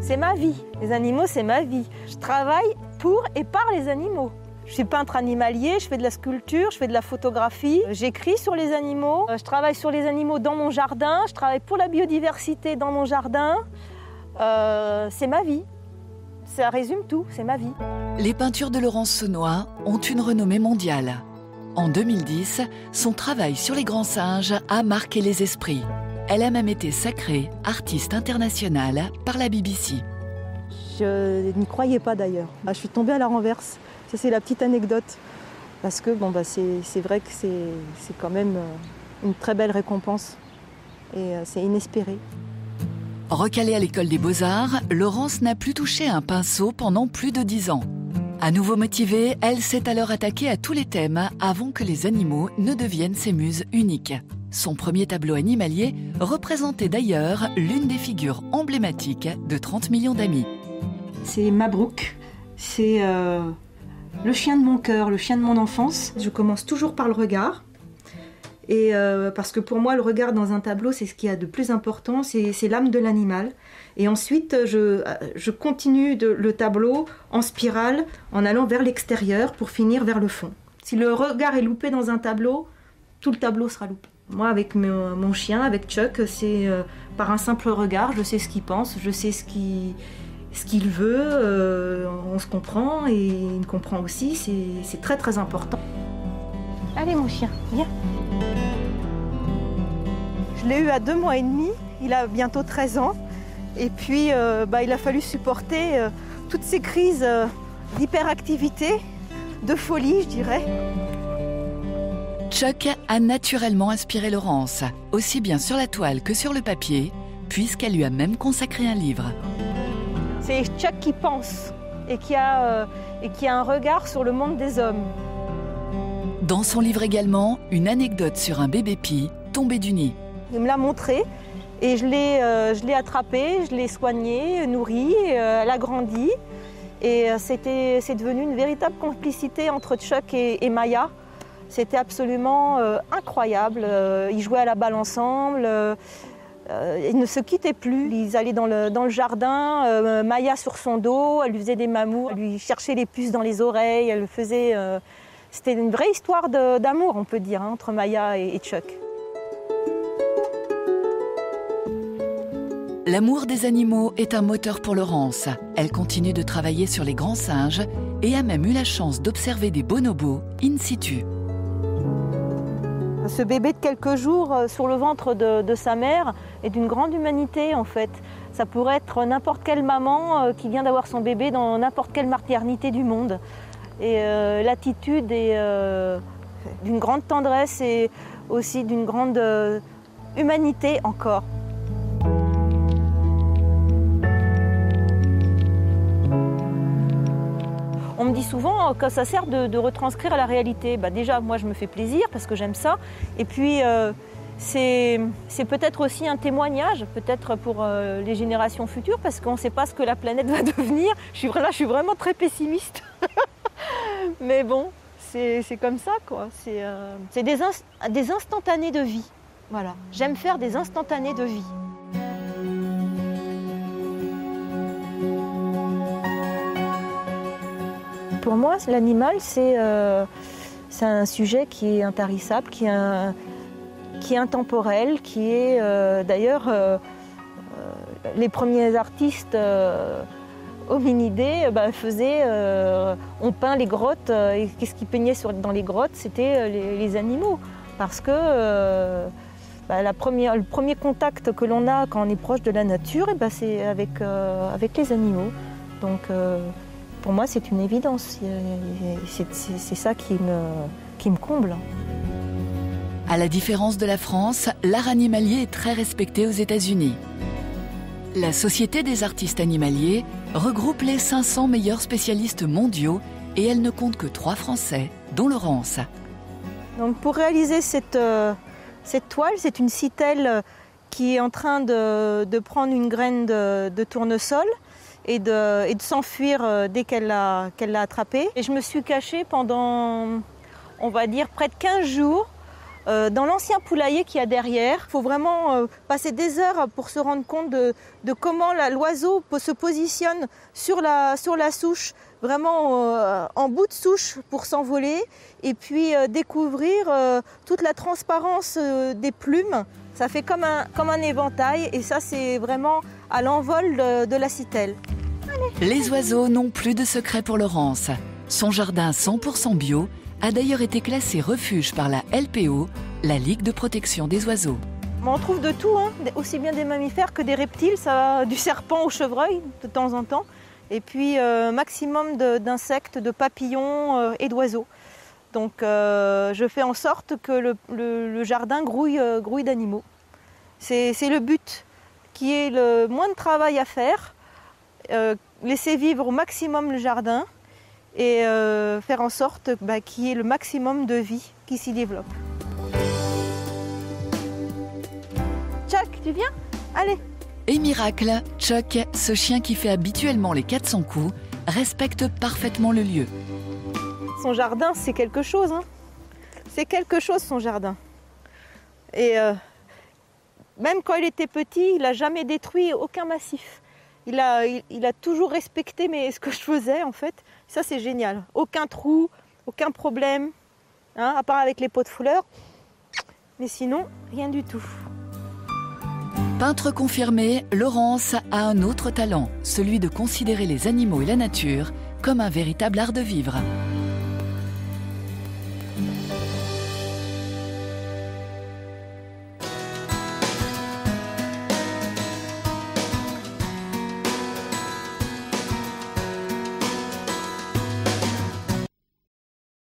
C'est ma vie. Les animaux, c'est ma vie. Je travaille pour et par les animaux. Je suis peintre animalier, je fais de la sculpture, je fais de la photographie, j'écris sur les animaux, je travaille sur les animaux dans mon jardin, je travaille pour la biodiversité dans mon jardin. C'est ma vie. Ça résume tout, c'est ma vie. Les peintures de Laurence Saunois ont une renommée mondiale. En 2010, son travail sur les grands singes a marqué les esprits. Elle a même été sacrée artiste internationale par la BBC. Je n'y croyais pas d'ailleurs. Je suis tombée à la renverse. Ça, c'est la petite anecdote. Parce que c'est vrai que c'est quand même une très belle récompense. Et c'est inespéré. Recalée à l'école des Beaux-Arts, Laurence n'a plus touché un pinceau pendant plus de 10 ans. À nouveau motivée, elle s'est alors attaquée à tous les thèmes avant que les animaux ne deviennent ses muses uniques. Son premier tableau animalier représentait d'ailleurs l'une des figures emblématiques de 30 millions d'amis. C'est Mabrouk, c'est le chien de mon cœur, le chien de mon enfance. Je commence toujours par le regard. Et parce que pour moi, le regard dans un tableau, c'est ce qu'il y a de plus important, c'est l'âme de l'animal. Et ensuite, je continue le tableau en spirale, en allant vers l'extérieur pour finir vers le fond. Si le regard est loupé dans un tableau, tout le tableau sera loupé. Moi, avec mon chien, avec Chuck, c'est par un simple regard, je sais ce qu'il pense, je sais ce qu'il veut, on se comprend et il me comprend aussi, c'est très très important. Allez mon chien, viens. Je l'ai eu à 2 mois et demi, il a bientôt 13 ans. Et puis il a fallu supporter toutes ces crises d'hyperactivité, de folie je dirais. Chuck a naturellement inspiré Laurence, aussi bien sur la toile que sur le papier, puisqu'elle lui a même consacré un livre. C'est Chuck qui pense et qui a un regard sur le monde des hommes. Dans son livre également, une anecdote sur un bébé pie tombé du nid. Il me l'a montré et je l'ai attrapé, je l'ai soigné, nourri, elle a grandi. Et c'est devenu une véritable complicité entre Chuck et Maya. C'était absolument incroyable. Ils jouaient à la balle ensemble, ils ne se quittaient plus. Ils allaient dans le jardin, Maya sur son dos, elle lui faisait des mamours, elle lui cherchait les puces dans les oreilles, elle faisait... C'était une vraie histoire d'amour, on peut dire, entre Maya et Chuck. L'amour des animaux est un moteur pour Laurence. Elle continue de travailler sur les grands singes et a même eu la chance d'observer des bonobos in situ. Ce bébé de quelques jours sur le ventre de sa mère est d'une grande humanité en fait. Ça pourrait être n'importe quelle maman qui vient d'avoir son bébé dans n'importe quelle maternité du monde. Et l'attitude est d'une grande tendresse et aussi d'une grande humanité encore. On me dit souvent que ça sert de retranscrire la réalité. Déjà, moi, je me fais plaisir parce que j'aime ça. Et puis, c'est peut-être aussi un témoignage, peut-être pour les générations futures, parce qu'on ne sait pas ce que la planète va devenir. Je suis vraiment très pessimiste. Mais bon, c'est comme ça, quoi. C'est des instantanés de vie. Voilà. J'aime faire des instantanés de vie. Pour moi, l'animal, c'est un sujet qui est intarissable, qui est intemporel, qui est d'ailleurs les premiers artistes hominidés ont peint les grottes et qu'est-ce qu'ils peignaient dans les grottes, c'était les animaux, parce que le premier contact que l'on a quand on est proche de la nature, c'est avec les animaux. Donc pour moi, c'est une évidence. C'est ça qui me comble. À la différence de la France, l'art animalier est très respecté aux États-Unis. La Société des artistes animaliers regroupe les 500 meilleurs spécialistes mondiaux et elle ne compte que 3 Français, dont Laurence. Donc pour réaliser cette toile, c'est une citelle qui est en train de prendre une graine de tournesol et de s'enfuir dès qu'elle l'a attrapée. Et je me suis cachée pendant, on va dire, près de 15 jours dans l'ancien poulailler qu'il y a derrière. Il faut vraiment passer des heures pour se rendre compte de comment l'oiseau se positionne sur la souche, vraiment en bout de souche pour s'envoler, et puis découvrir toute la transparence des plumes. Ça fait comme un éventail, et ça c'est vraiment à l'envol de la citelle. Les oiseaux n'ont plus de secret pour Laurence. Son jardin 100% bio a d'ailleurs été classé refuge par la LPO, la Ligue de protection des oiseaux. On trouve de tout, hein, aussi bien des mammifères que des reptiles, ça va du serpent au chevreuil de temps en temps, et puis maximum d'insectes, de papillons et d'oiseaux. Donc je fais en sorte que le jardin grouille d'animaux. C'est le but, qu'il y ait le moins de travail à faire, laisser vivre au maximum le jardin et faire en sorte qu'il y ait le maximum de vie qui s'y développe. Chuck, tu viens? Allez! Et miracle, Chuck, ce chien qui fait habituellement les 400 coups, respecte parfaitement le lieu. Son jardin, c'est quelque chose, hein. C'est quelque chose, son jardin. Et même quand il était petit, il n'a jamais détruit aucun massif. Il a toujours respecté ce que je faisais, en fait. Ça, c'est génial. Aucun trou, aucun problème, hein, à part avec les pots de fleurs. Mais sinon, rien du tout. Peintre confirmé, Laurence a un autre talent, celui de considérer les animaux et la nature comme un véritable art de vivre.